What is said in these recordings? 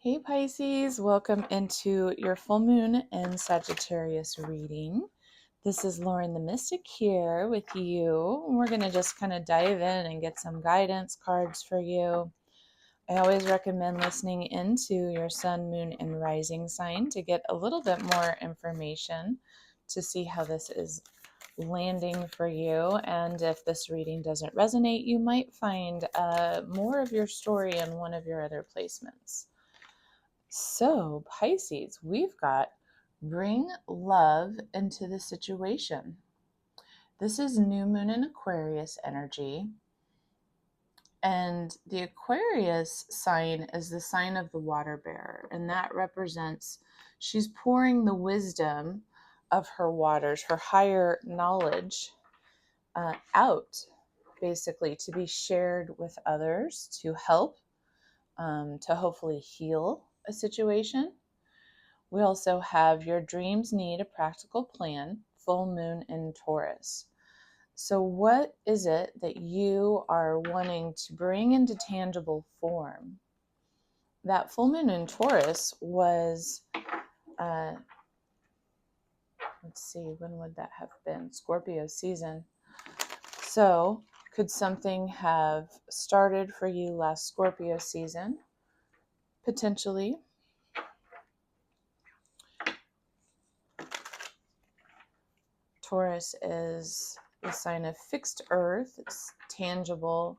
Hey Pisces, welcome into your full moon and Sagittarius reading. This is Lauren the Mystic here with you. We're going to just kind of dive in and get some guidance cards for you. I always recommend listening into your sun, moon, and rising sign to get a little bit more information to see how this is landing for you. And if this reading doesn't resonate, you might find more of your story in one of your other placements. So, Pisces, we've got bring love into the situation. This is new moon in Aquarius energy. And the Aquarius sign is the sign of the water bearer. And that represents she's pouring the wisdom of her waters, her higher knowledge out, basically, to be shared with others, to help, to hopefully heal a situation. We also have your dreams need a practical plan, full moon in Taurus. So what is it that you are wanting to bring into tangible form? That full moon in Taurus was, let's see, when would that have been? Scorpio season. So could something have started for you last Scorpio season? Potentially. Taurus is the sign of fixed earth. It's tangible,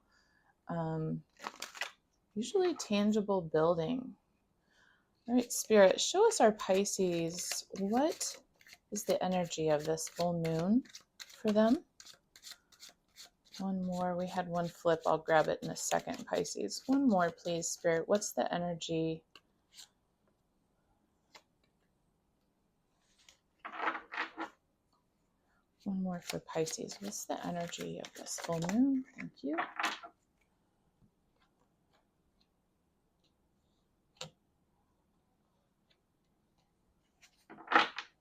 usually tangible building. All right, Spirit, show us our Pisces. What is the energy of this full moon for them? One more. We had one flip. I'll grab it in a second, Pisces. One more, please, Spirit. What's the energy? One more for Pisces. What's the energy of this full moon? Thank you.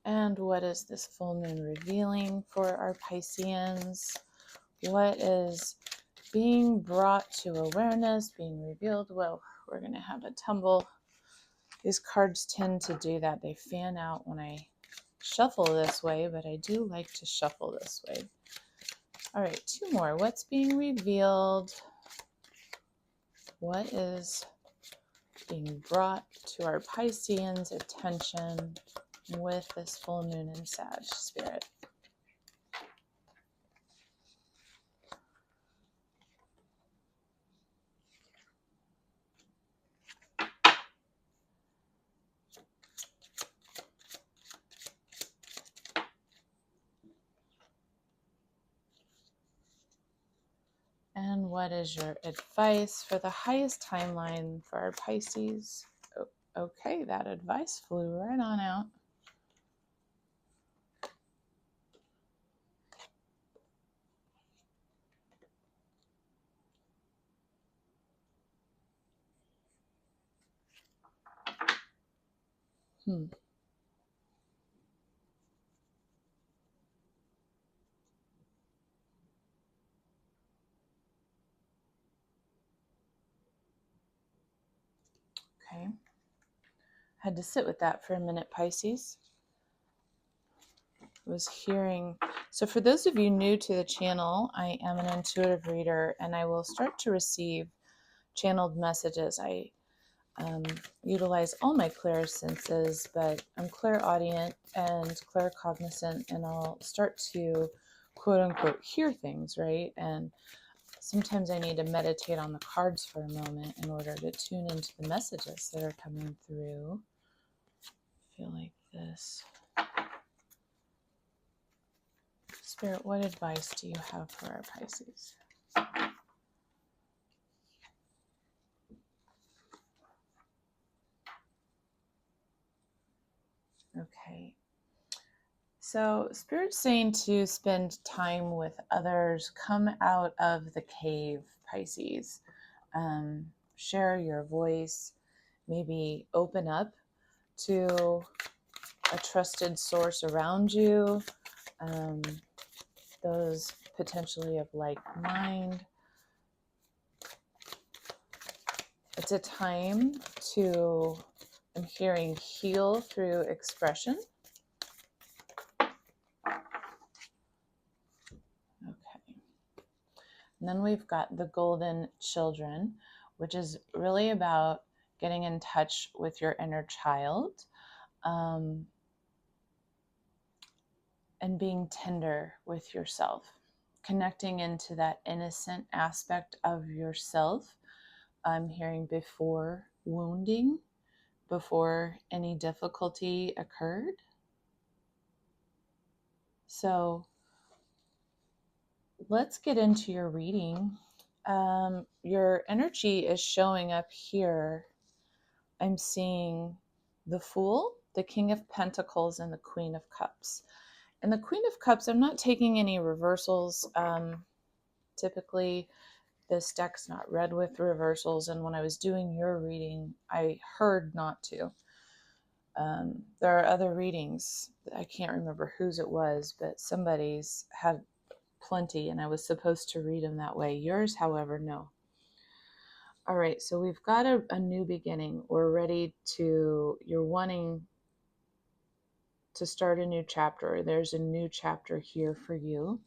And what is this full moon revealing for our Pisceans? What is being brought to awareness, being revealed? Well, we're going to have a tumble. These cards tend to do that. They fan out when I shuffle this way, but I do like to shuffle this way. All right, two more. What's being revealed? What is being brought to our Pisceans' attention with this full moon in Sag, Spirit? And what is your advice for the highest timeline for our Pisces? Oh, okay, that advice flew right on out. Okay. Had to sit with that for a minute, Pisces. Was hearing. So for those of you new to the channel, I am an intuitive reader and I will start to receive channeled messages. I utilize all my clairsenses, but I'm clairaudient and claircognizant, and I'll start to quote unquote hear things, right? And sometimes I need to meditate on the cards for a moment in order to tune into the messages that are coming through. I feel like this. Spirit, what advice do you have for our Pisces? Okay. So Spirit's saying to spend time with others. Come out of the cave, Pisces. Share your voice. Maybe open up to a trusted source around you. Those potentially of like mind. It's a time to I'm hearing heal through expression. Okay. And then we've got the golden children, which is really about getting in touch with your inner child, and being tender with yourself, connecting into that innocent aspect of yourself. I'm hearing before wounding, before any difficulty occurred. So let's get into your reading. Your energy is showing up here. I'm seeing the Fool, the King of Pentacles, and the Queen of Cups. And the Queen of Cups, I'm not taking any reversals. Typically, this deck's not read with reversals, and when I was doing your reading, I heard not to. There are other readings. I can't remember whose it was, but somebody's had plenty, and I was supposed to read them that way. Yours, however, no. All right, so we've got a new beginning. We're ready to, you're wanting to start a new chapter. There's a new chapter here for you.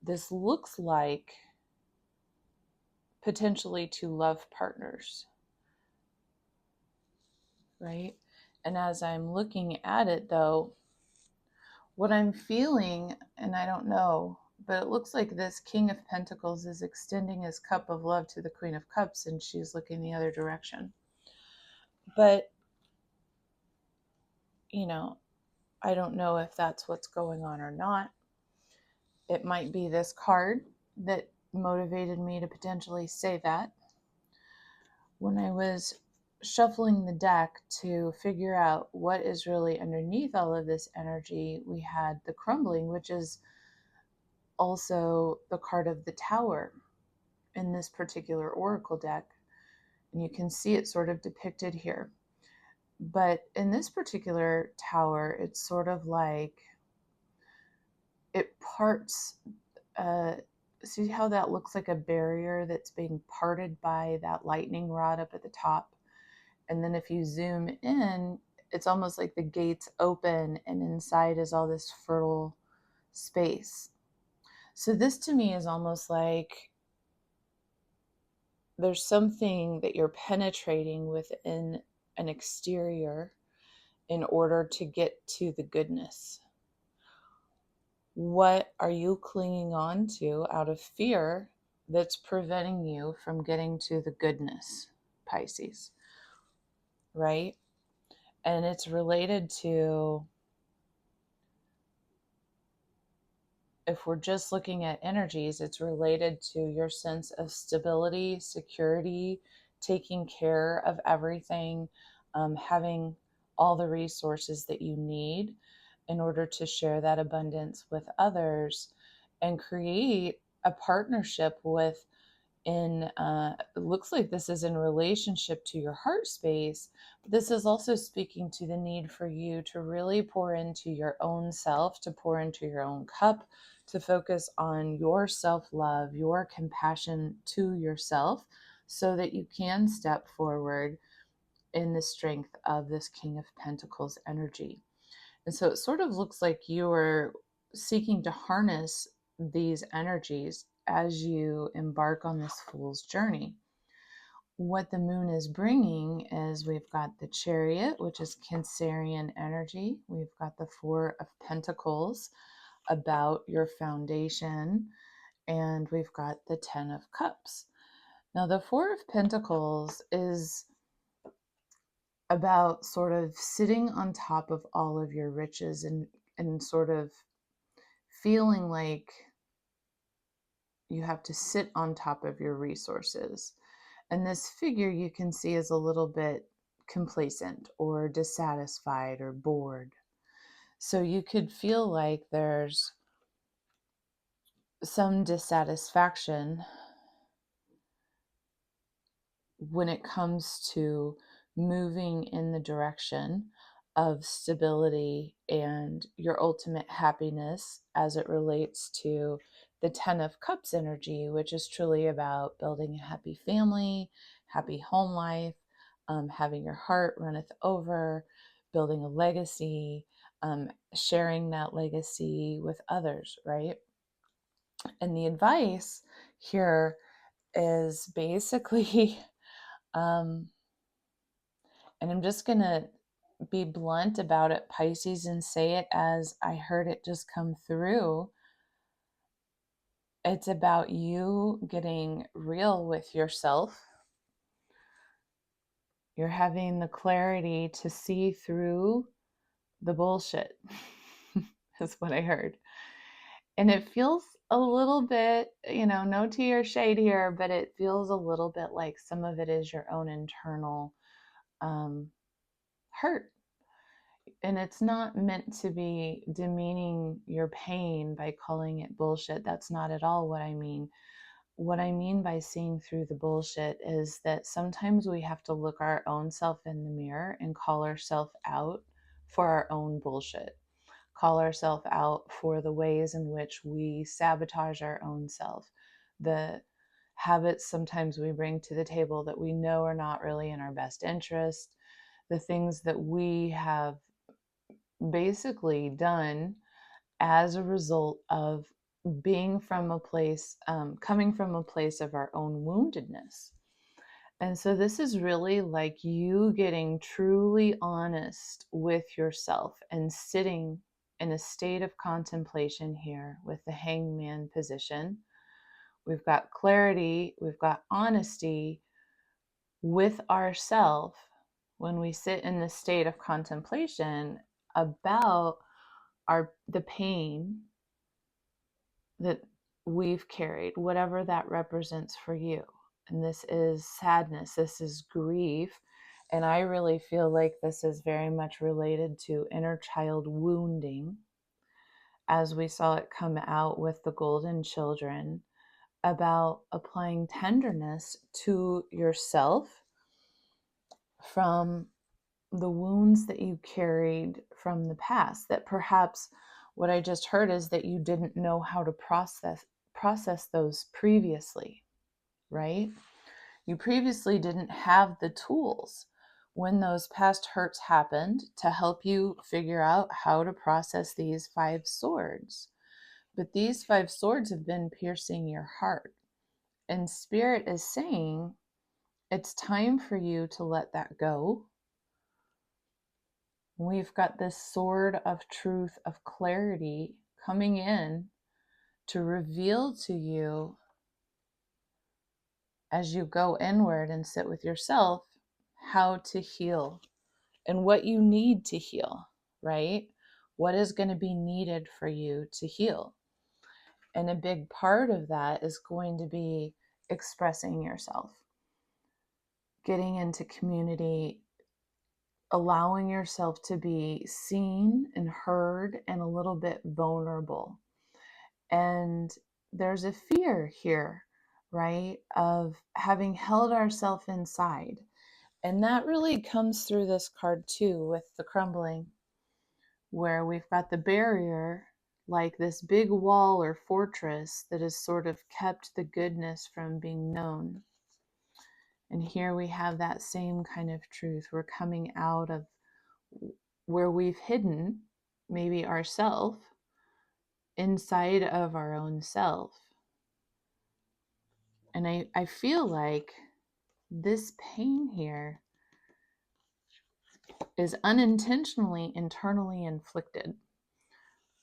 This looks like potentially two love partners, right? And as I'm looking at it, though, what I'm feeling, and I don't know, but it looks like this King of Pentacles is extending his cup of love to the Queen of Cups, and she's looking the other direction. But, you know, I don't know if that's what's going on or not. It might be this card that motivated me to potentially say that. When I was shuffling the deck to figure out what is really underneath all of this energy, we had the crumbling, which is also the card of the Tower in this particular oracle deck. And you can see it sort of depicted here. But in this particular tower, it's sort of like it parts. See how that looks like a barrier that's being parted by that lightning rod up at the top? And then if you zoom in, it's almost like the gates open and inside is all this fertile space. So this to me is almost like there's something that you're penetrating within an exterior in order to get to the goodness. What are you clinging on to out of fear that's preventing you from getting to the goodness, Pisces? Right? And it's related to, if we're just looking at energies, it's related to your sense of stability, security, taking care of everything, having all the resources that you need in order to share that abundance with others and create a partnership with, it looks like this is in relationship to your heart space, but this is also speaking to the need for you to really pour into your own self, to pour into your own cup, to focus on your self-love, your compassion to yourself, so that you can step forward in the strength of this King of Pentacles energy. And so it sort of looks like you are seeking to harness these energies as you embark on this fool's journey. What the moon is bringing is we've got the Chariot, which is Cancerian energy. We've got the Four of Pentacles, about your foundation, and we've got the Ten of Cups. Now, the Four of Pentacles is about sort of sitting on top of all of your riches and sort of feeling like you have to sit on top of your resources. And this figure you can see is a little bit complacent or dissatisfied or bored. So you could feel like there's some dissatisfaction when it comes to moving in the direction of stability and your ultimate happiness as it relates to the Ten of Cups energy, which is truly about building a happy family, happy home life, having your heart runneth over, building a legacy, sharing that legacy with others, right? And the advice here is basically, and I'm just going to be blunt about it, Pisces, and say it as I heard it just come through. It's about you getting real with yourself. You're having the clarity to see through the bullshit, is what I heard. And it feels a little bit, no tea or shade here, but it feels a little bit like some of it is your own internal hurt. And it's not meant to be demeaning your pain by calling it bullshit. That's not at all what I mean. What I mean by seeing through the bullshit is that sometimes we have to look our own self in the mirror and call ourselves out for our own bullshit. Call ourselves out for the ways in which we sabotage our own self. The habits sometimes we bring to the table that we know are not really in our best interest. The things that we have basically done as a result of being from a place, coming from a place of our own woundedness. And so this is really like you getting truly honest with yourself and sitting in a state of contemplation here with the hangman position. We've got clarity, we've got honesty with ourself when we sit in this state of contemplation about the pain that we've carried, whatever that represents for you. And this is sadness, this is grief. And I really feel like this is very much related to inner child wounding, as we saw it come out with the golden children, about applying tenderness to yourself from the wounds that you carried from the past, that perhaps what I just heard is that you didn't know how to process those previously, right? You previously didn't have the tools when those past hurts happened to help you figure out how to process these 5 swords. But these 5 swords have been piercing your heart. And Spirit is saying, it's time for you to let that go. We've got this sword of truth, of clarity coming in to reveal to you as you go inward and sit with yourself how to heal and what you need to heal, right? What is going to be needed for you to heal? And a big part of that is going to be expressing yourself, getting into community, allowing yourself to be seen and heard and a little bit vulnerable. And there's a fear here, right, of having held ourselves inside. And that really comes through this card too with the crumbling, where we've got the barrier, like this big wall or fortress that has sort of kept the goodness from being known. And here we have that same kind of truth. We're coming out of where we've hidden maybe ourself inside of our own self. And I feel like this pain here is unintentionally internally inflicted.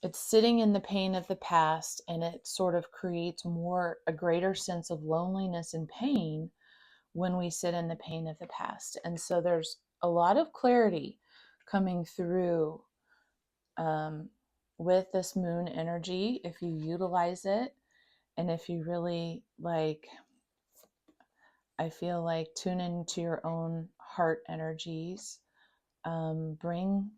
It's sitting in the pain of the past, and it sort of creates a greater sense of loneliness and pain when we sit in the pain of the past. And so there's a lot of clarity coming through with this moon energy if you utilize it. And if you really I feel like tune into your own heart energies, bring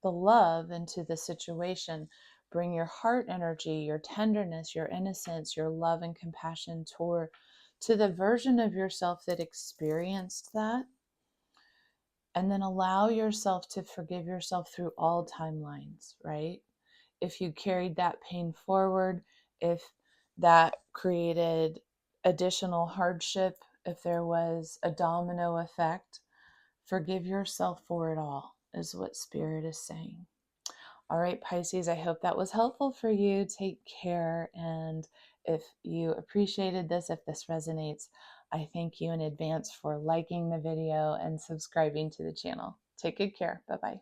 the love into the situation, bring your heart energy, your tenderness, your innocence, your love and compassion to the version of yourself that experienced that. And then allow yourself to forgive yourself through all timelines, right? If you carried that pain forward, if that created additional hardship, if there was a domino effect, Forgive yourself for it all, is what Spirit is saying. All right, Pisces, I hope that was helpful for you. Take care. And if you appreciated this, if this resonates, I thank you in advance for liking the video and subscribing to the channel. Take good care. Bye-bye.